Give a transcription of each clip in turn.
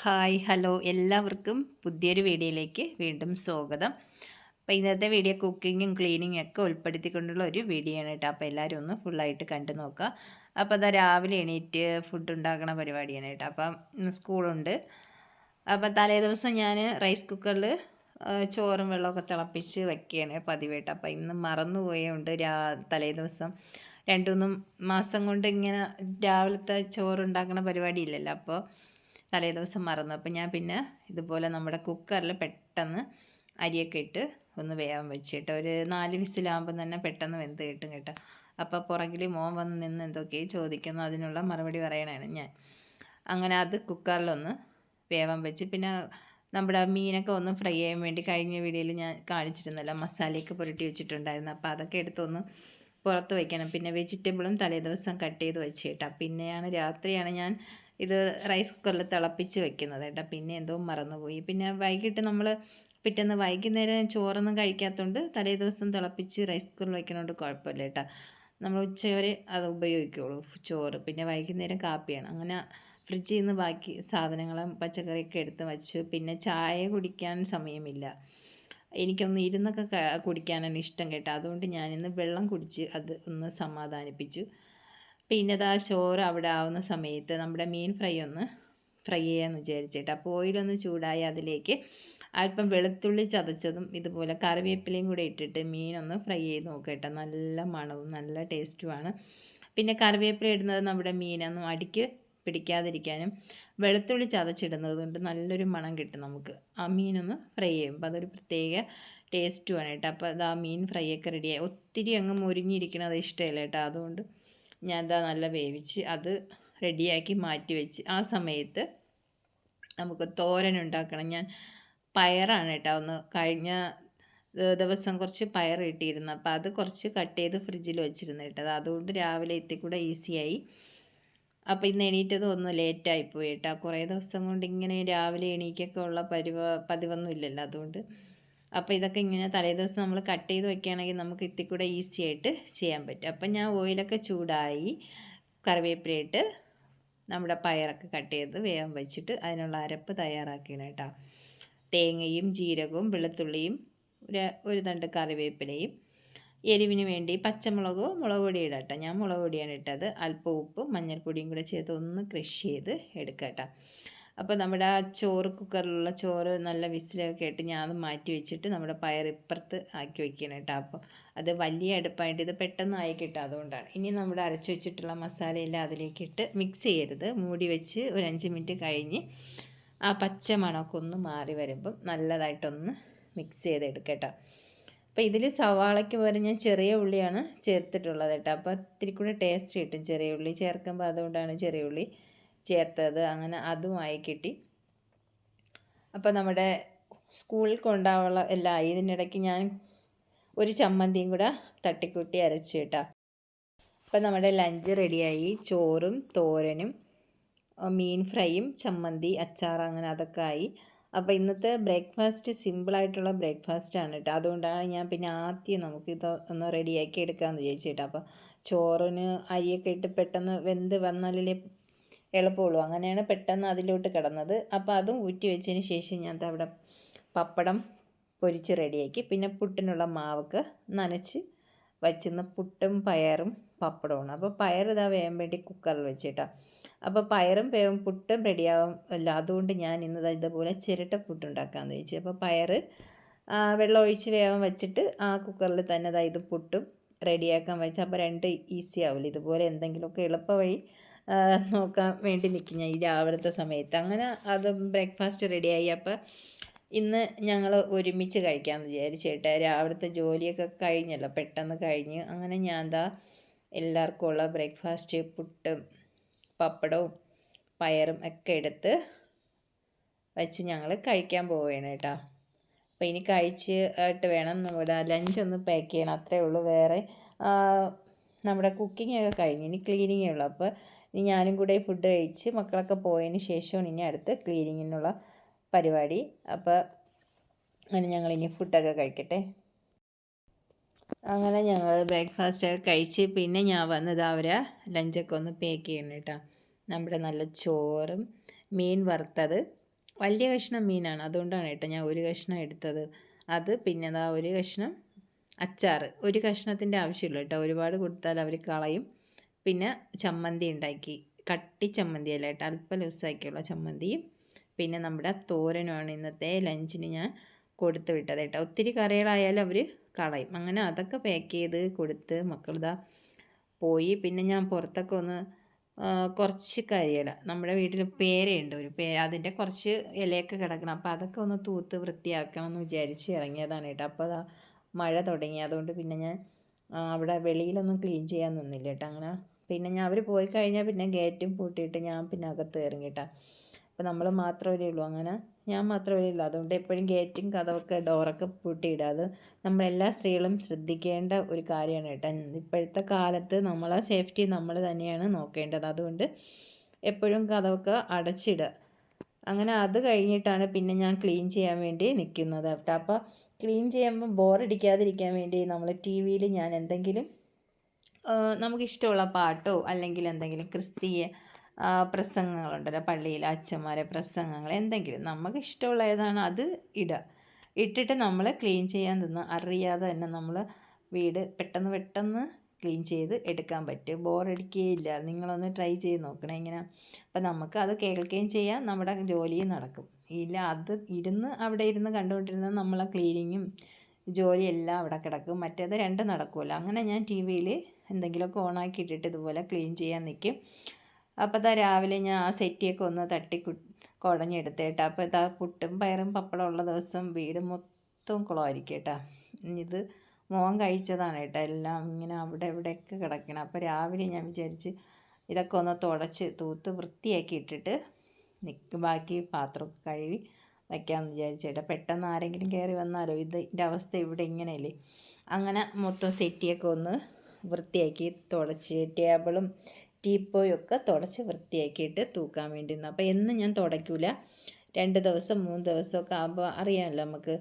Hi hello എല്ലാവർക്കും പുതിയൊരു വീഡിയോയിലേക്ക് വീണ്ടും സ്വാഗതം. അപ്പോൾ ഇന്നത്തെ വീഡിയോ കുക്കിങ്ങും ക്ലീനിങ്ങും ഒക്കെ ഉൾപ്പെടുത്തിക്കൊണ്ടുള്ള ഒരു വീഡിയോ ആണ് കേട്ടോ. അപ്പോൾ എല്ലാവരും ഒന്ന് ഫുള്ളായിട്ട് കണ്ടു നോക്കുക. അപ്പോൾ അതാ രാവിലെ എണീറ്റ് ഫുഡ് ഉണ്ടാക്കണ പരിപാടിയാണ് കേട്ടോ. അപ്പം ഇന്ന് സ്കൂളുണ്ട്. അപ്പോൾ തലേ ദിവസം ഞാൻ റൈസ് കുക്കറിൽ ചോറും വെള്ളമൊക്കെ തിളപ്പിച്ച് വയ്ക്കുകയാണ് പതിവ് കേട്ടോ. അപ്പോൾ ഇന്ന് മറന്നു പോയതുകൊണ്ട് തലേ ദിവസം 2-3 മാസം കൊണ്ട് ഇങ്ങനെ രാവിലത്തെ ചോറുണ്ടാക്കണ പരിപാടി ഇല്ലല്ലോ. അപ്പോൾ തലേ ദിവസം മറന്നു. അപ്പോൾ ഞാൻ പിന്നെ ഇതുപോലെ നമ്മുടെ കുക്കറിൽ പെട്ടെന്ന് അരിയൊക്കെ ഇട്ട് ഒന്ന് വേവാൻ വെച്ചിട്ട് ഒരു 4 വിസിലാകുമ്പോൾ തന്നെ പെട്ടെന്ന് വെന്ത് കിട്ടും കേട്ടോ. അപ്പോൾ പുറകിൽ മോൻ വന്ന് നിന്ന് എന്തൊക്കെയോ ചോദിക്കുന്നു, അതിനുള്ള മറുപടി പറയണതാണ് ഞാൻ. അങ്ങനെ അത് കുക്കറിലൊന്ന് വേവാൻ വെച്ച് പിന്നെ നമ്മുടെ മീനൊക്കെ ഒന്ന് ഫ്രൈ ചെയ്യാൻ വേണ്ടി കഴിഞ്ഞ വീഡിയോയിൽ ഞാൻ കാണിച്ചിരുന്നല്ലോ, മസാലയൊക്കെ പുരട്ടി വെച്ചിട്ടുണ്ടായിരുന്നു. അപ്പോൾ അതൊക്കെ എടുത്തൊന്ന് പുറത്ത് വയ്ക്കണം. പിന്നെ വെജിറ്റബിളും തലേ ദിവസം കട്ട് ചെയ്ത് വെച്ചിട്ടാ. പിന്നെയാണ് രാത്രിയാണ് ഞാൻ ഇത് റൈസ് കുക്കറിൽ തിളപ്പിച്ച് വെക്കുന്നത് കേട്ടോ. പിന്നെ എന്തോ മറന്നുപോയി. പിന്നെ വൈകിട്ട് നമ്മൾ പിറ്റേന്ന് വൈകുന്നേരം ചോറൊന്നും കഴിക്കാത്തതുകൊണ്ട് തലേ ദിവസം തിളപ്പിച്ച് റൈസ് കുക്കറിൽ വയ്ക്കണോണ്ട് കുഴപ്പമില്ല കേട്ടോ. നമ്മൾ ഉച്ചവരെ അത് ഉപയോഗിക്കുകയുള്ളൂ ചോറ്. പിന്നെ വൈകുന്നേരം കാപ്പിയാണ്. അങ്ങനെ ഫ്രിഡ്ജിൽ നിന്ന് ബാക്കി സാധനങ്ങളും പച്ചക്കറിയൊക്കെ എടുത്ത് വച്ചു. പിന്നെ ചായ കുടിക്കാൻ സമയമില്ല, എനിക്കൊന്ന് ഇരുന്നൊക്കെ കുടിക്കാനാണ് ഇഷ്ടം കേട്ടോ. അതുകൊണ്ട് ഞാനിന്ന് വെള്ളം കുടിച്ച് അത് ഒന്ന് സമാധാനിപ്പിച്ചു. പിന്നെ ഇതാ ചോറ് അവിടെ ആവുന്ന സമയത്ത് നമ്മുടെ മീൻ ഫ്രൈ ചെയ്യാമെന്ന് വിചാരിച്ചിട്ട്. അപ്പോൾ ഓയിലൊന്ന് ചൂടായി അതിലേക്ക് അല്പം വെളുത്തുള്ളി ചതച്ചതും ഇതുപോലെ കറിവേപ്പിലയും കൂടെ ഇട്ടിട്ട് മീനൊന്ന് ഫ്രൈ ചെയ്ത് നോക്കട്ടെ. നല്ല മണവും നല്ല ടേസ്റ്റുമാണ്. പിന്നെ കറിവേപ്പില ഇടുന്നത് നമ്മുടെ മീനൊന്നും അടിക്ക് പിടിക്കാതിരിക്കാനും വെളുത്തുള്ളി ചതച്ചിടുന്നത് കൊണ്ട് നല്ലൊരു മണം കിട്ടും നമുക്ക് ആ മീനൊന്ന് ഫ്രൈ ചെയ്യുമ്പോൾ. അതൊരു പ്രത്യേക ടേസ്റ്റുമാണ് കേട്ടോ. അപ്പോൾ അത് ആ മീൻ ഫ്രൈ ഒക്കെ റെഡിയായി. ഒത്തിരി അങ്ങ് മൊരിഞ്ഞിരിക്കണത് ഇഷ്ടമില്ല കേട്ടോ. അതുകൊണ്ട് ഞാൻ എന്താ നല്ല വേവിച്ച് അത് റെഡിയാക്കി മാറ്റി വെച്ച്. ആ സമയത്ത് നമുക്ക് തോരൻ ഉണ്ടാക്കണം. ഞാൻ പയറാണ് കേട്ടോ, ഒന്ന് കഴിഞ്ഞ ദിവസം കുറച്ച് പയർ കിട്ടിയിരുന്നു. അപ്പോൾ അത് കുറച്ച് കട്ട് ചെയ്ത് ഫ്രിഡ്ജിൽ വെച്ചിരുന്നു കേട്ടത്. അതുകൊണ്ട് രാവിലെ എത്തിക്കൂടെ ഈസിയായി. അപ്പോൾ ഇന്ന് എണീറ്റത് ഒന്ന് ലേറ്റായിപ്പോയി കേട്ടോ. കുറേ ദിവസം കൊണ്ട് ഇങ്ങനെ രാവിലെ എണീക്കൊക്കെ ഉള്ള പതിവൊന്നും ഇല്ലല്ലോ. അതുകൊണ്ട് അപ്പോൾ ഇതൊക്കെ ഇങ്ങനെ തലേ ദിവസം നമ്മൾ കട്ട് ചെയ്ത് വെക്കുകയാണെങ്കിൽ നമുക്ക് ഇത്തിക്കൂടെ ഈസി ആയിട്ട് ചെയ്യാൻ പറ്റും. അപ്പം ഞാൻ ഓയിലൊക്കെ ചൂടായി കറിവേപ്പിലയിട്ട് നമ്മുടെ പയറൊക്കെ കട്ട് ചെയ്ത് വേഗം വെച്ചിട്ട് അതിനുള്ള അരപ്പ് തയ്യാറാക്കിയാണ് കേട്ടോ. തേങ്ങയും ജീരകവും വെളുത്തുള്ളിയും ഒരു തണ്ട് കറിവേപ്പിലയും എരിവിന് വേണ്ടി പച്ചമുളകോ മുളക് പൊടി ഇടാം കേട്ടോ. ഞാൻ മുളക് പൊടിയാണ് ഇട്ടത്. അല്പം ഉപ്പും മഞ്ഞൾപ്പൊടിയും കൂടെ ചേർത്ത് ഒന്ന് ക്രഷ് ചെയ്ത് എടുക്കാം കേട്ടോ. അപ്പോൾ നമ്മുടെ ആ ചോറ് കുക്കറിലുള്ള ചോറ് നല്ല വിസിലൊക്കെ കേട്ട് ഞാൻ അത് മാറ്റി വെച്ചിട്ട് നമ്മുടെ പയർ ഇപ്പുറത്ത് ആക്കി വയ്ക്കണം കേട്ടോ. അപ്പോൾ അത് വലിയ അടുപ്പായിട്ട് ഇത് പെട്ടെന്ന് ആയി കിട്ടും, അതുകൊണ്ടാണ്. ഇനി നമ്മുടെ അരച്ച് വെച്ചിട്ടുള്ള മസാലയെല്ലാം അതിലേക്കിട്ട് മിക്സ് ചെയ്യരുത്, മൂടി വെച്ച് ഒരു 5 മിനിറ്റ് കഴിഞ്ഞ് ആ പച്ച മണമൊക്കെ ഒന്ന് മാറി വരുമ്പം നല്ലതായിട്ടൊന്ന് മിക്സ് ചെയ്തെടുക്കാം കേട്ടോ. അപ്പോൾ ഇതിൽ സവാളയ്ക്ക് പകരം ഞാൻ ചെറിയ ഉള്ളിയാണ് ചേർത്തിട്ടുള്ളത് കേട്ടോ. അപ്പോൾ ഇത്തിരി കൂടെ ടേസ്റ്റ് കിട്ടും ചെറിയ ഉള്ളി ചേർക്കുമ്പോൾ, അതുകൊണ്ടാണ് ചെറിയ ഉള്ളി ചേർത്തത്. അങ്ങനെ അതുമായി കിട്ടി. അപ്പോൾ നമ്മുടെ സ്കൂളിൽ കൊണ്ടുപോകാനുള്ള എല്ലാം ഇതിനിടയ്ക്ക് ഞാൻ ഒരു ചമ്മന്തിയും കൂടെ തട്ടിക്കൂട്ടി അരച്ച് കേട്ടോ. അപ്പോൾ നമ്മുടെ ലഞ്ച് റെഡിയായി. ചോറും തോരനും മീൻ ഫ്രൈയും ചമ്മന്തി അച്ചാർ അങ്ങനെ അതൊക്കെ ആയി. അപ്പോൾ ഇന്നത്തെ ബ്രേക്ക്ഫാസ്റ്റ് സിമ്പിളായിട്ടുള്ള ബ്രേക്ക്ഫാസ്റ്റാണ് കേട്ടോ. അതുകൊണ്ടാണ് ഞാൻ പിന്നെ ആദ്യം നമുക്കിത് ഒന്ന് റെഡിയാക്കി എടുക്കാമെന്ന് വിചാരിച്ചിട്ട്. അപ്പോൾ ചോറിന് അരിയൊക്കെ ഇട്ട് പെട്ടെന്ന് വെന്ത് വന്നാലേ എളുപ്പമുള്ളൂ. അങ്ങനെയാണ് പെട്ടെന്ന് അതിലോട്ട് കിടന്നത്. അപ്പോൾ അതും ഊറ്റി വെച്ചതിന് ശേഷം ഞാൻ അവിടെ പപ്പടം പൊരിച്ച് റെഡിയാക്കി. പിന്നെ പുട്ടിനുള്ള മാവൊക്കെ നനച്ച് വച്ചിരുന്ന പുട്ടും പയറും പപ്പടമാണ്. അപ്പോൾ പയർ ഇതാ വേകാൻ വേണ്ടി കുക്കറിൽ വെച്ചിട്ടാണ്. അപ്പോൾ പയറും വേവും പുട്ടും റെഡിയാവും അല്ല. അതുകൊണ്ട് ഞാൻ ഇന്ന് ഇതുപോലെ ചിരട്ട പുട്ടുണ്ടാക്കാമെന്ന് വെച്ചു. അപ്പോൾ പയർ വെള്ളം ഒഴിച്ച് വേഗം വെച്ചിട്ട് ആ കുക്കറിൽ തന്നെ ഇത് പുട്ടും റെഡിയാക്കാൻ വെച്ച്. അപ്പോൾ 2 ഈസി ആവില്ല. ഇതുപോലെ എന്തെങ്കിലുമൊക്കെ എളുപ്പ വഴി നോക്കാൻ വേണ്ടി നിൽക്കും ഞാൻ ഈ രാവിലത്തെ സമയത്ത്. അങ്ങനെ അത് ബ്രേക്ക്ഫാസ്റ്റ് റെഡിയായി. അപ്പോൾ ഇന്ന് ഞങ്ങൾ ഒരുമിച്ച് കഴിക്കാമെന്ന് വിചാരിച്ചിട്ട്. രാവിലത്തെ ജോലിയൊക്കെ കഴിഞ്ഞല്ലോ, പെട്ടെന്ന് കഴിഞ്ഞ്. അങ്ങനെ ഞാൻ എല്ലാവർക്കും ഉള്ള ബ്രേക്ക്ഫാസ്റ്റ് പുട്ടും പപ്പടവും പയറും ഒക്കെ എടുത്ത് വെച്ച് ഞങ്ങൾ കഴിക്കാൻ പോവുകയാണ് കേട്ടോ. അപ്പോൾ ഇനി കഴിച്ചിട്ട് വേണം നമ്മുടെ ലഞ്ചൊന്ന് പാക്ക് ചെയ്യണം, അത്രയേ ഉള്ളൂ. വേറെ നമ്മുടെ കുക്കിങ്ങൊക്കെ കഴിഞ്ഞ് ഇനി ക്ലീനിങ്ങേ ഉള്ളൂ. അപ്പോൾ ഇനി ഞാനും കൂടെ ഫുഡ് കഴിച്ച് മക്കളൊക്കെ പോയതിന് ശേഷമാണ് ഇനി അടുത്ത് ക്ലീനിങ്ങിനുള്ള പരിപാടി. അപ്പോൾ അങ്ങനെ ഞങ്ങളിനി ഫുഡൊക്കെ കഴിക്കട്ടെ. അങ്ങനെ ഞങ്ങൾ ബ്രേക്ക്ഫാസ്റ്റൊക്കെ കഴിച്ച് പിന്നെ ഞാൻ വന്നത് അവരെ ലഞ്ചൊക്കെ ഒന്ന് പാക്ക് ചെയ്യണം കേട്ടോ. നമ്മുടെ നല്ല ചോറും മീൻ വറുത്തത് വലിയ കഷ്ണം മീനാണ്, അതുകൊണ്ടാണ് കേട്ടോ ഞാൻ ഒരു കഷ്ണം എടുത്തത്. അത് പിന്നെ അതാ ഒരു കഷ്ണം അച്ചാർ, ഒരു കഷ്ണത്തിൻ്റെ ആവശ്യമുള്ളൂ കേട്ടോ, ഒരുപാട് കൊടുത്താൽ അവർ കളയും. പിന്നെ ചമ്മന്തി ഉണ്ടാക്കി, കട്ടി ചമ്മന്തി അല്ല കേട്ടോ, അല്പം ലൂസാക്കിയുള്ള ചമ്മന്തിയും പിന്നെ നമ്മുടെ തോരനുമാണ് ഇന്നത്തെ ലഞ്ചിന് ഞാൻ കൊടുത്ത് വിട്ടത് കേട്ടോ. ഒത്തിരി കറികളായാലും അവർ കളയും. അങ്ങനെ അതൊക്കെ പാക്ക് ചെയ്ത് കൊടുത്ത് മക്കളിതാ പോയി. പിന്നെ ഞാൻ പുറത്തൊക്കെ ഒന്ന് കുറച്ച് കരിയില, നമ്മുടെ വീട്ടിൽ പേരയുണ്ട്, ഒരു അതിൻ്റെ കുറച്ച് ഇലയൊക്കെ കിടക്കണം. അപ്പോൾ അതൊക്കെ ഒന്ന് തൂത്ത് വൃത്തിയാക്കണം എന്ന് വിചാരിച്ച് ഇറങ്ങിയതാണ് കേട്ടോ. അപ്പോൾ അതാ മഴ തുടങ്ങി, അതുകൊണ്ട് പിന്നെ ഞാൻ അവിടെ വെളിയിലൊന്നും ക്ലീൻ ചെയ്യാൻ നിന്നില്ല കേട്ടോ. അങ്ങനെ പിന്നെ ഞാൻ അവർ പോയി കഴിഞ്ഞാൽ പിന്നെ ഗേറ്റും പൂട്ടിയിട്ട് ഞാൻ പിന്നെ അകത്ത് ഇറങ്ങി കേട്ടോ. അപ്പോൾ നമ്മൾ മാത്രമല്ലേ ഉള്ളൂ, അങ്ങനെ ഞാൻ മാത്രമല്ലേ ഉള്ളൂ, അതുകൊണ്ട് എപ്പോഴും ഗേറ്റും കഥവൊക്കെ ഡോറൊക്കെ പൂട്ടിയിടുക. അത് നമ്മളെല്ലാ സ്ത്രീകളും ശ്രദ്ധിക്കേണ്ട ഒരു കാര്യമാണ് കേട്ടോ. ഇപ്പോഴത്തെ കാലത്ത് നമ്മളെ സേഫ്റ്റി നമ്മൾ തന്നെയാണ് നോക്കേണ്ടത്, അതുകൊണ്ട് എപ്പോഴും കഥവൊക്കെ അടച്ചിടുക. അങ്ങനെ അത് കഴിഞ്ഞിട്ടാണ് പിന്നെ ഞാൻ ക്ലീൻ ചെയ്യാൻ വേണ്ടി നിൽക്കുന്നത് കേട്ടോ. അപ്പോൾ ക്ലീൻ ചെയ്യുമ്പോൾ ബോറടിക്കാതിരിക്കാൻ വേണ്ടി നമ്മൾ ടി വിയിൽ ഞാൻ എന്തെങ്കിലും നമുക്കിഷ്ടമുള്ള പാട്ടോ അല്ലെങ്കിൽ എന്തെങ്കിലും ക്രിസ്തീയ പ്രസംഗങ്ങളുണ്ടല്ലോ, പള്ളിയിലെ അച്ഛന്മാരെ പ്രസംഗങ്ങൾ, എന്തെങ്കിലും നമുക്ക് ഇഷ്ടമുള്ള ഏതാണ് അത് ഇടുക. ഇട്ടിട്ട് നമ്മൾ ക്ലീൻ ചെയ്യാൻ അറിയാതെ തന്നെ നമ്മൾ വീട് പെട്ടെന്ന് ക്ലീൻ ചെയ്ത് എടുക്കാൻ പറ്റും, ബോറടിക്കുകയില്ല. നിങ്ങളൊന്ന് ട്രൈ ചെയ്ത് നോക്കണേ ഇങ്ങനെ. അപ്പം നമുക്ക് അത് കേൾക്കുകയും ചെയ്യാം, നമ്മുടെ ജോലിയും നടക്കും. ഇല്ല അത് അവിടെ ഇരുന്ന് കണ്ടുകൊണ്ടിരുന്നത് നമ്മളെ ക്ലീനിങ്ങും ജോലിയെല്ലാം അവിടെ കിടക്കും, മറ്റേത് രണ്ടും നടക്കുമല്ലോ. അങ്ങനെ ഞാൻ ടി വിയിൽ എന്തെങ്കിലുമൊക്കെ ഓണാക്കി ഇട്ടിട്ട് ഇതുപോലെ ക്ലീൻ ചെയ്യാൻ നിൽക്കും. അപ്പോൾ ഇതാ രാവിലെ ഞാൻ ആ സെറ്റിയൊക്കെ ഒന്ന് തട്ടി കുടഞ്ഞെടുത്തേട്ടാ. അപ്പോൾ ഇതാ പുട്ടും പയറും പപ്പടം ഉള്ള ദിവസം വീട് മൊത്തം കുളമായിരിക്കും കേട്ടോ. ഇത് മോൻ കഴിച്ചതാണ് കേട്ടോ, എല്ലാം ഇങ്ങനെ അവിടെ ഇവിടെയൊക്കെ കിടക്കണം. അപ്പോൾ രാവിലെ ഞാൻ വിചാരിച്ച് ഇതൊക്കെ ഒന്ന് തുടച്ച് തൂത്ത് വൃത്തിയാക്കി ഇട്ടിട്ട് ബാക്കി പാത്രമൊക്കെ കഴുകി വയ്ക്കാമെന്ന് വിചാരിച്ചേട്ടാ. പെട്ടെന്ന് ആരെങ്കിലും കയറി വന്നാലോ, ഇതിൻ്റെ അവസ്ഥ ഇവിടെ ഇങ്ങനെയല്ലേ. അങ്ങനെ മൊത്തം സെറ്റിയൊക്കെ ഒന്ന് വൃത്തിയാക്കി തുടച്ച് ടേബിളും ടീപ്പോയും ഒക്കെ തുടച്ച് വൃത്തിയാക്കിയിട്ട് തൂക്കാൻ വേണ്ടി നിന്ന്. അപ്പോൾ എന്നും ഞാൻ തുടയ്ക്കില്ല, 2 ദിവസം 3 ദിവസമൊക്കെ ആകുമ്പോൾ അറിയാമല്ലോ നമുക്ക്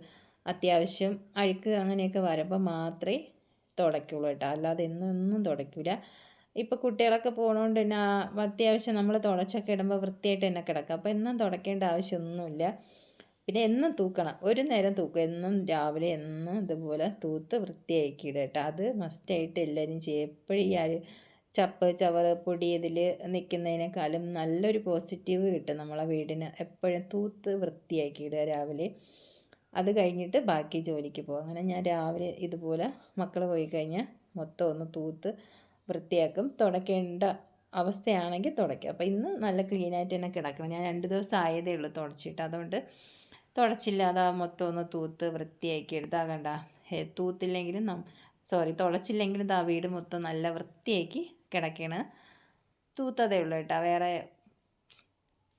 അത്യാവശ്യം അഴുക്ക് അങ്ങനെയൊക്കെ വരുമ്പോൾ മാത്രമേ തുടയ്ക്കുള്ളൂ കേട്ടോ, അല്ലാതെ എന്നും തുടയ്ക്കില്ല. ഇപ്പോൾ കുട്ടികളൊക്കെ പോകണോണ്ട് തന്നെ അത്യാവശ്യം നമ്മൾ തുടച്ചൊക്കെ ഇടുമ്പോൾ വൃത്തിയായിട്ട് തന്നെ കിടക്കുക. അപ്പോൾ എന്നും തുടയ്ക്കേണ്ട ആവശ്യമൊന്നുമില്ല. പിന്നെ എന്നും തൂക്കണം, ഒരു നേരം തൂക്കും, എന്നും രാവിലെ എന്നും ഇതുപോലെ തൂത്ത് വൃത്തിയാക്കി ഇടുക കേട്ടോ. അത് മസ്റ്റായിട്ട് എല്ലാവരും ചെയ്യും. എപ്പോഴും ഈ ചപ്പ് ചവറ് പൊടി ഇതിൽ നിൽക്കുന്നതിനേക്കാളും നല്ലൊരു പോസിറ്റീവ് കിട്ടും നമ്മളെ വീടിന്. എപ്പോഴും തൂത്ത് വൃത്തിയാക്കി ഇടുക രാവിലെ. അത് കഴിഞ്ഞിട്ട് ബാക്കി ജോലിക്ക് പോകും. അങ്ങനെ ഞാൻ രാവിലെ ഇതുപോലെ മക്കൾ പോയി കഴിഞ്ഞാൽ മൊത്തം ഒന്ന് തൂത്ത് വൃത്തിയാക്കും. തുടയ്ക്കേണ്ട അവസ്ഥയാണെങ്കിൽ തുടയ്ക്കും. അപ്പോൾ ഇന്ന് നല്ല ക്ലീനായിട്ട് തന്നെ കിടക്കണം. ഞാൻ 2 ദിവസം ആയതേ ഉള്ളൂ തുടച്ചിട്ട്, അതുകൊണ്ട് തുടച്ചില്ലാതെ മൊത്തം ഒന്ന് തൂത്ത് വൃത്തിയാക്കി എടുത്താൽ കണ്ട. തൂത്തില്ലെങ്കിലും തുടച്ചില്ലെങ്കിലും ആ വീട് മൊത്തം നല്ല വൃത്തിയാക്കി കിടക്കണ്. തൂത്തതേ ഉള്ളൂ കേട്ടോ, വേറെ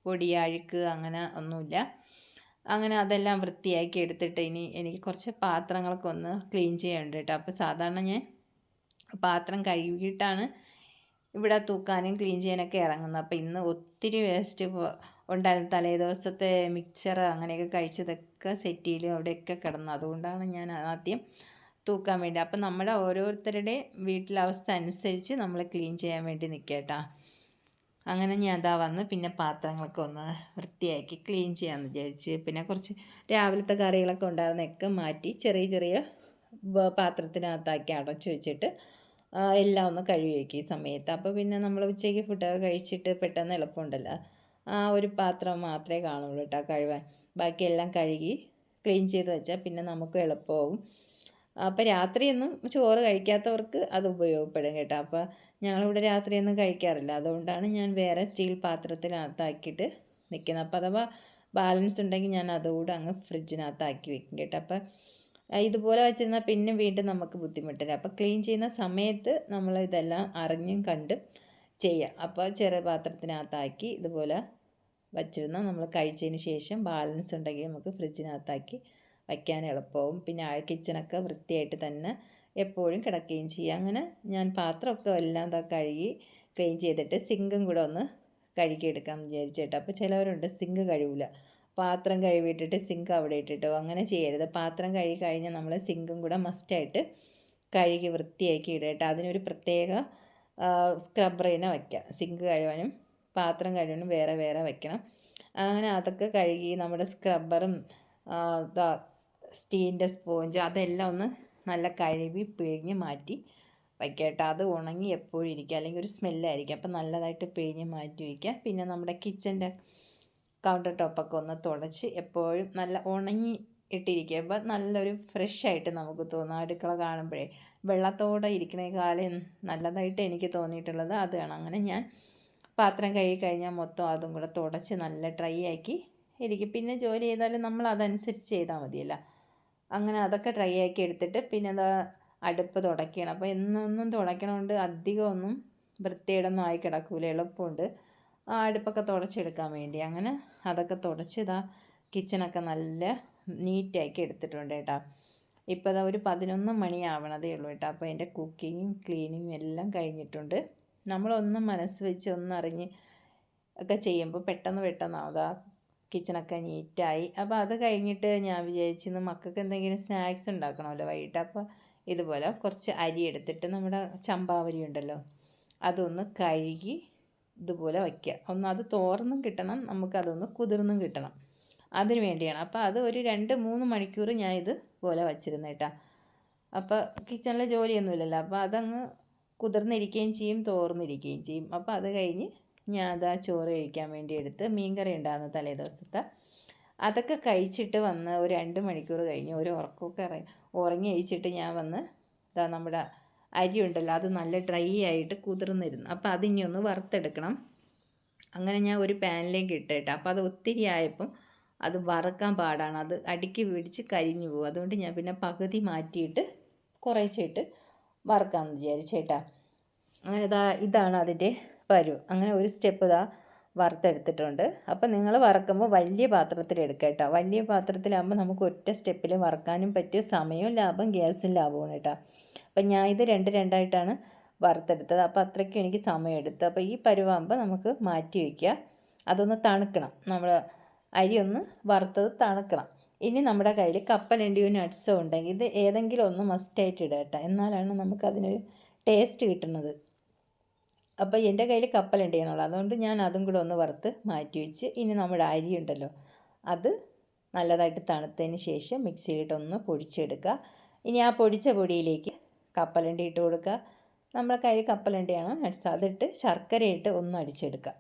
പൊടി അഴുക്ക് അങ്ങനെ ഒന്നുമില്ല. അങ്ങനെ അതെല്ലാം വൃത്തിയാക്കി എടുത്തിട്ട് ഇനി എനിക്ക് കുറച്ച് പാത്രങ്ങളൊക്കെ ഒന്ന് ക്ലീൻ ചെയ്യാനുണ്ട് കേട്ടോ. അപ്പോൾ സാധാരണ ഞാൻ പാത്രം കഴുകിയിട്ടാണ് ഇവിടെ തൂക്കാനും ക്ലീൻ ചെയ്യാനൊക്കെ ഇറങ്ങുന്നത്. അപ്പോൾ ഇന്ന് ഒത്തിരി വേസ്റ്റ് ഉണ്ടായിരുന്നു, തലേ ദിവസത്തെ മിക്സർ അങ്ങനെയൊക്കെ കഴിച്ചതൊക്കെ സെറ്റിയിലും അവിടെയൊക്കെ കിടന്നു. അതുകൊണ്ടാണ് ഞാൻ ആദ്യം തൂക്കാൻ വേണ്ടി. അപ്പം നമ്മുടെ ഓരോരുത്തരുടെ വീട്ടിലെ അവസ്ഥ അനുസരിച്ച് നമ്മൾ ക്ലീൻ ചെയ്യാൻ വേണ്ടി നിൽക്കേട്ടാ. അങ്ങനെ ഞാൻ അതാ വന്ന് പിന്നെ പാത്രങ്ങളൊക്കെ ഒന്ന് വൃത്തിയാക്കി ക്ലീൻ ചെയ്യാമെന്ന് വിചാരിച്ച്. പിന്നെ കുറച്ച് രാവിലത്തെ കറികളൊക്കെ ഉണ്ടായിരുന്നൊക്കെ മാറ്റി ചെറിയ പാത്രത്തിനകത്താക്കി അടച്ചു വെച്ചിട്ട് എല്ലാം ഒന്ന് കഴുകി വയ്ക്കും ഈ സമയത്ത്. അപ്പോൾ പിന്നെ നമ്മൾ ഉച്ചയ്ക്ക് ഫുഡൊക്കെ കഴിച്ചിട്ട് പെട്ടെന്ന് എളുപ്പമുണ്ടല്ലോ, ആ ഒരു പാത്രം മാത്രമേ കാണുള്ളൂ കേട്ടോ കഴുകാൻ. ബാക്കിയെല്ലാം കഴുകി ക്ലീൻ ചെയ്ത് വെച്ചാൽ പിന്നെ നമുക്ക് എളുപ്പമാവും. അപ്പോൾ രാത്രിയൊന്നും ചോറ് കഴിക്കാത്തവർക്ക് അത് ഉപയോഗപ്പെടും കേട്ടോ. അപ്പോൾ ഞങ്ങളിവിടെ രാത്രിയൊന്നും കഴിക്കാറില്ല, അതുകൊണ്ടാണ് ഞാൻ വേറെ സ്റ്റീൽ പാത്രത്തിനകത്താക്കിയിട്ട് നിൽക്കുന്നത്. അപ്പോൾ അഥവാ ബാലൻസ് ഉണ്ടെങ്കിൽ ഞാൻ അതുകൂടെ അങ്ങ് ഫ്രിഡ്ജിനകത്താക്കി വെക്കും കേട്ടോ. അപ്പോൾ ഇതുപോലെ വെച്ചിരുന്നാൽ പിന്നെ വീണ്ടും നമുക്ക് ബുദ്ധിമുട്ടില്ല. അപ്പോൾ ക്ലീൻ ചെയ്യുന്ന സമയത്ത് നമ്മൾ ഇതെല്ലാം അറിഞ്ഞും കണ്ടും ചെയ്യാം. അപ്പോൾ ചെറിയ പാത്രത്തിനകത്താക്കി ഇതുപോലെ വച്ചിരുന്നാൽ നമ്മൾ കഴിച്ചതിന് ശേഷം ബാലൻസ് ഉണ്ടെങ്കിൽ നമുക്ക് ഫ്രിഡ്ജിനകത്താക്കി വയ്ക്കാൻ എളുപ്പവും. പിന്നെ കിച്ചണൊക്കെ വൃത്തിയായിട്ട് തന്നെ എപ്പോഴും കിടക്കുകയും ചെയ്യും. അങ്ങനെ ഞാൻ പാത്രമൊക്കെ എല്ലാം കഴുകി ക്ലീൻ ചെയ്തിട്ട് സിങ്കും കൂടെ ഒന്ന് കഴുകിയെടുക്കാമെന്ന് വിചാരിച്ചിട്ട്. അപ്പോൾ ചിലവരുണ്ട് സിങ്ക് കഴുകില്ല, പാത്രം കഴുകിയിട്ടിട്ട് സിങ്ക് അവിടെ ഇട്ടിട്ടോ, അങ്ങനെ ചെയ്യരുത്. പാത്രം കഴുകി കഴിഞ്ഞാൽ നമ്മൾ സിങ്കും കൂടെ മസ്റ്റായിട്ട് കഴുകി വൃത്തിയാക്കി ഇടുക കേട്ടോ. അതിനൊരു പ്രത്യേക സ്ക്രബ്ബർ തന്നെ വയ്ക്കുക. സിങ്ക് കഴുകാനും പാത്രം കഴുകാനും വേറെ വയ്ക്കണം. അങ്ങനെ അതൊക്കെ കഴുകി നമ്മുടെ സ്ക്രബ്ബറും സ്റ്റീലിൻ്റെ സ്പോഞ്ച് അതെല്ലാം ഒന്ന് നല്ല കഴുകി പിഴിഞ്ഞ് മാറ്റി വയ്ക്കട്ടെ. അത് ഉണങ്ങി എപ്പോഴും ഇരിക്കുക, അല്ലെങ്കിൽ ഒരു സ്മെല്ലായിരിക്കും. അപ്പം നല്ലതായിട്ട് പിഴിഞ്ഞ് മാറ്റി വയ്ക്കുക. പിന്നെ നമ്മുടെ കിച്ചൻ്റെ കൗണ്ടർ ടോപ്പൊക്കെ ഒന്ന് തുടച്ച് എപ്പോഴും നല്ല ഉണങ്ങി ഇട്ടിരിക്കുക. അപ്പം നല്ലൊരു ഫ്രഷായിട്ട് നമുക്ക് തോന്നും. അടുക്കള കാണുമ്പോഴേ വെള്ളത്തോടെ ഇരിക്കണേക്കാളും നല്ലതായിട്ട് എനിക്ക് തോന്നിയിട്ടുള്ളത് അതാണ്. അങ്ങനെ ഞാൻ പാത്രം കഴുകി കഴിഞ്ഞാൽ മൊത്തം അതും കൂടെ തുടച്ച് നല്ല ഡ്രൈ ആക്കി ഇരിക്കും. പിന്നെ ജോലി ചെയ്താലും നമ്മൾ അതനുസരിച്ച് ചെയ്താൽ മതിയല്ലോ. അങ്ങനെ അതൊക്കെ ഡ്രൈ ആക്കി എടുത്തിട്ട് പിന്നെ എന്താ അടുപ്പ് തുടയ്ക്കണം. അപ്പോൾ എന്നൊന്നും തുടയ്ക്കണോണ്ട് അധികമൊന്നും വൃത്തിയേടൊന്നും ആയി കിടക്കൂല, എളുപ്പമുണ്ട് ആ അടുപ്പൊക്കെ തുടച്ചെടുക്കാൻ വേണ്ടി. അങ്ങനെ അതൊക്കെ തുടച്ച് കിച്ചണൊക്കെ നല്ല നീറ്റാക്കി എടുത്തിട്ടുണ്ട് കേട്ടോ. ഇപ്പോൾ ഇതാ ഒരു 11 മണിയാവണതേ ഉള്ളൂ കേട്ടോ. അപ്പോൾ എൻ്റെ കുക്കിങ്ങും ക്ലീനിങ്ങും എല്ലാം കഴിഞ്ഞിട്ടുണ്ട്. നമ്മളൊന്ന് മനസ്സ് വെച്ച് ഒന്നറിഞ്ഞ് ഒക്കെ ചെയ്യുമ്പോൾ പെട്ടെന്നാവുക. കിച്ചണൊക്കെ നീറ്റായി. അപ്പോൾ അത് കഴിഞ്ഞിട്ട് ഞാൻ വിചാരിച്ചിരുന്നു മക്കൾക്ക് എന്തെങ്കിലും സ്നാക്സ് ഉണ്ടാക്കണമല്ലോ വൈകിട്ട്. അപ്പോൾ ഇതുപോലെ കുറച്ച് അരി എടുത്തിട്ട് നമ്മുടെ ചമ്പാവരി ഉണ്ടല്ലോ അതൊന്ന് കഴുകി ഇതുപോലെ വയ്ക്കുക. അത് തോർന്നും കിട്ടണം, നമുക്കതൊന്ന് കുതിർന്നും കിട്ടണം, അതിന് വേണ്ടിയാണ്. അപ്പോൾ അത് ഒരു 2-3 മണിക്കൂർ ഞാൻ ഇതുപോലെ വച്ചിരുന്നു കേട്ടോ. അപ്പോൾ കിച്ചണിലെ ജോലിയൊന്നുമില്ലല്ലോ, അപ്പോൾ അതങ്ങ് കുതിർന്നിരിക്കുകയും ചെയ്യും, തോർന്നിരിക്കുകയും ചെയ്യും. അപ്പോൾ അത് കഴിഞ്ഞ് ഞാൻ ചോറ് കഴിക്കാൻ വേണ്ടി എടുത്ത് മീൻകറി ഉണ്ടാകുന്ന തലേ ദിവസത്തെ അതൊക്കെ കഴിച്ചിട്ട് വന്ന് ഒരു 2 മണിക്കൂർ കഴിഞ്ഞ് ഒരു ഉറക്കമൊക്കെ ഉറങ്ങി കഴിച്ചിട്ട് ഞാൻ വന്ന് നമ്മുടെ അരി ഉണ്ടല്ലോ അത് നല്ല ഡ്രൈ ആയിട്ട് കുതിർന്നിരുന്നു. അപ്പോൾ അതിനി ഒന്ന് വറുത്തെടുക്കണം. അങ്ങനെ ഞാൻ ഒരു പാനിലേക്ക് ഇട്ടിട്ട് അപ്പോൾ അത് ഒത്തിരി ആയപ്പം അത് വറക്കാൻ പാടാണ്, അത് അടിക്ക് പിടിച്ച് കരിഞ്ഞു പോകും. അതുകൊണ്ട് ഞാൻ പിന്നെ പകുതി മാറ്റിയിട്ട് കുറേശ്ശിട്ട് വറുക്കാമെന്ന് വിചാരിച്ചേട്ടാ. അങ്ങനെ ഇതാണ് അതിൻ്റെ പരുവ്. അങ്ങനെ ഒരു സ്റ്റെപ്പ് വറുത്തെടുത്തിട്ടുണ്ട്. അപ്പോൾ നിങ്ങൾ വറക്കുമ്പോൾ വലിയ പാത്രത്തിൽ എടുക്കുക കേട്ടോ. വലിയ പാത്രത്തിലാകുമ്പോൾ നമുക്ക് ഒറ്റ സ്റ്റെപ്പിൽ വറക്കാനും പറ്റും, സമയവും ലാഭം, ഗ്യാസും ലാഭമാണ് കേട്ടോ. അപ്പം ഞാൻ ഇത് രണ്ടായിട്ടാണ് വറുത്തെടുത്തത്. അപ്പോൾ അത്രയ്ക്കും എനിക്ക് സമയം എടുത്തു. അപ്പോൾ ഈ പരുവാകുമ്പോൾ നമുക്ക് മാറ്റി വയ്ക്കുക. അതൊന്ന് തണുക്കണം, നമ്മൾ അരി ഒന്ന് വറുത്തത് തണുക്കണം. ഇനി നമ്മുടെ കയ്യിൽ കപ്പലണ്ടിയോ നട്ട്സോ ഉണ്ടെങ്കിൽ ഇത് ഏതെങ്കിലും ഒന്ന് മസ്റ്റായിട്ട് ഇടുക കേട്ടോ, എന്നാലാണ് നമുക്കതിനൊരു ടേസ്റ്റ് കിട്ടുന്നത്. അപ്പോൾ എൻ്റെ കയ്യിൽ കപ്പലണ്ടിയാണുള്ളത്, അതുകൊണ്ട് ഞാൻ അതും കൂടെ ഒന്ന് വറുത്ത് മാറ്റി വെച്ച് ഇനി നമ്മുടെ അരി ഉണ്ടല്ലോ അത് നല്ലതായിട്ട് തണുത്തതിന് ശേഷം മിക്സിയിലിട്ടൊന്ന് പൊടിച്ചെടുക്കുക. ഇനി ആ പൊടിച്ച പൊടിയിലേക്ക് കപ്പലണ്ടി ഇട്ട് കൊടുക്കുക. നമ്മുടെ കയ്യിൽ കപ്പലണ്ടിയാണോ നട്ട്സ് അതിട്ട് ശർക്കരയിട്ട് ഒന്ന് അടിച്ചെടുക്കുക.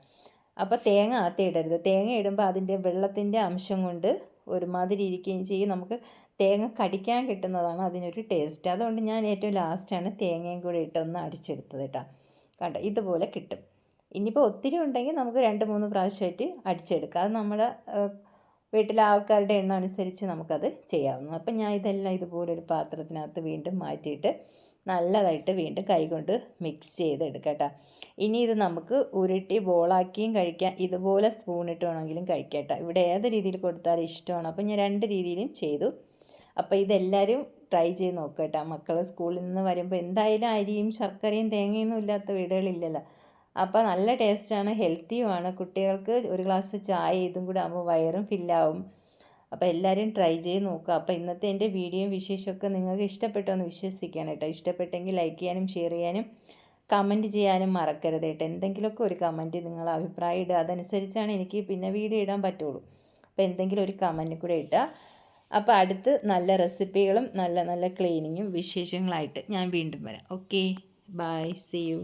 അപ്പോൾ തേങ്ങ ആദ്യം ഇടരുത്. തേങ്ങ ഇടുമ്പോൾ അതിൻ്റെ വെള്ളത്തിൻ്റെ അംശം കൊണ്ട് ഒരുമാതിരി ഇരിക്കുകയും ചെയ്യും, നമുക്ക് തേങ്ങ കടിക്കാൻ കിട്ടുന്നതാണ് അതിനൊരു ടേസ്റ്റ്. അതുകൊണ്ട് ഞാൻ ഏറ്റവും ലാസ്റ്റാണ് തേങ്ങയും കൂടെ ഇട്ടൊന്ന് അടിച്ചെടുത്തത് കേട്ടോ. കണ്ടോ, ഇതുപോലെ കിട്ടും. ഇനിയിപ്പോൾ ഒത്തിരി ഉണ്ടെങ്കിൽ നമുക്ക് 2-3 പ്രാവശ്യമായിട്ട് അടിച്ചെടുക്കാം. അത് നമ്മുടെ വീട്ടിലെ ആൾക്കാരുടെ എണ്ണം അനുസരിച്ച് നമുക്കത് ചെയ്യാവുന്നു. അപ്പം ഞാൻ ഇതെല്ലാം ഇതുപോലൊരു പാത്രത്തിനകത്ത് വീണ്ടും മാറ്റിയിട്ട് നല്ലതായിട്ട് വീണ്ടും കൈകൊണ്ട് മിക്സ് ചെയ്തെടുക്കാം കേട്ടോ. ഇനി ഇത് നമുക്ക് ഉരുട്ടി ബോളാക്കിയും കഴിക്കാം, ഇതുപോലെ സ്പൂണിട്ട് വേണമെങ്കിലും കഴിക്കാം കേട്ടോ. ഇവിടെ ഏത് രീതിയിൽ കൊടുത്താലും ഇഷ്ടമാണ്. അപ്പം ഞാൻ 2 രീതിയിലും ചെയ്തു. അപ്പോൾ ഇതെല്ലാവരും ട്രൈ ചെയ്ത് നോക്കുക കേട്ടോ. മക്കൾ സ്കൂളിൽ നിന്ന് വരുമ്പോൾ എന്തായാലും അരിയും ശർക്കരയും തേങ്ങയൊന്നും ഇല്ലാത്ത വീടുകളില്ലല്ലോ. അപ്പോൾ നല്ല ടേസ്റ്റാണ്, ഹെൽത്തിയുമാണ്. കുട്ടികൾക്ക് ഒരു ഗ്ലാസ് ചായ ഇതും കൂടെ ആകുമ്പോൾ വയറും ഫില്ലാവും. അപ്പോൾ എല്ലാവരും ട്രൈ ചെയ്ത് നോക്കുക. അപ്പോൾ ഇന്നത്തെ എൻ്റെ വീഡിയോയും വിശേഷമൊക്കെ നിങ്ങൾക്ക് ഇഷ്ടപ്പെട്ടു എന്ന് വിശ്വസിക്കുകയാണ് കേട്ടോ. ഇഷ്ടപ്പെട്ടെങ്കിൽ ലൈക്ക് ചെയ്യാനും ഷെയർ ചെയ്യാനും കമൻറ്റ് ചെയ്യാനും മറക്കരുത് കേട്ടോ. എന്തെങ്കിലുമൊക്കെ ഒരു കമൻറ്റ് നിങ്ങൾ അഭിപ്രായം ഇടുക, അതനുസരിച്ചാണ് എനിക്ക് പിന്നെ വീഡിയോ ഇടാൻ പറ്റുള്ളൂ. അപ്പോൾ എന്തെങ്കിലും ഒരു കമൻറ്റ് കൂടെ ഇട്ടുക. അപ്പോൾ അടുത്ത് നല്ല റെസിപ്പികളും നല്ല ക്ലീനിങ്ങും വിശേഷങ്ങളായിട്ട് ഞാൻ വീണ്ടും വരാം. Okay, bye, see U.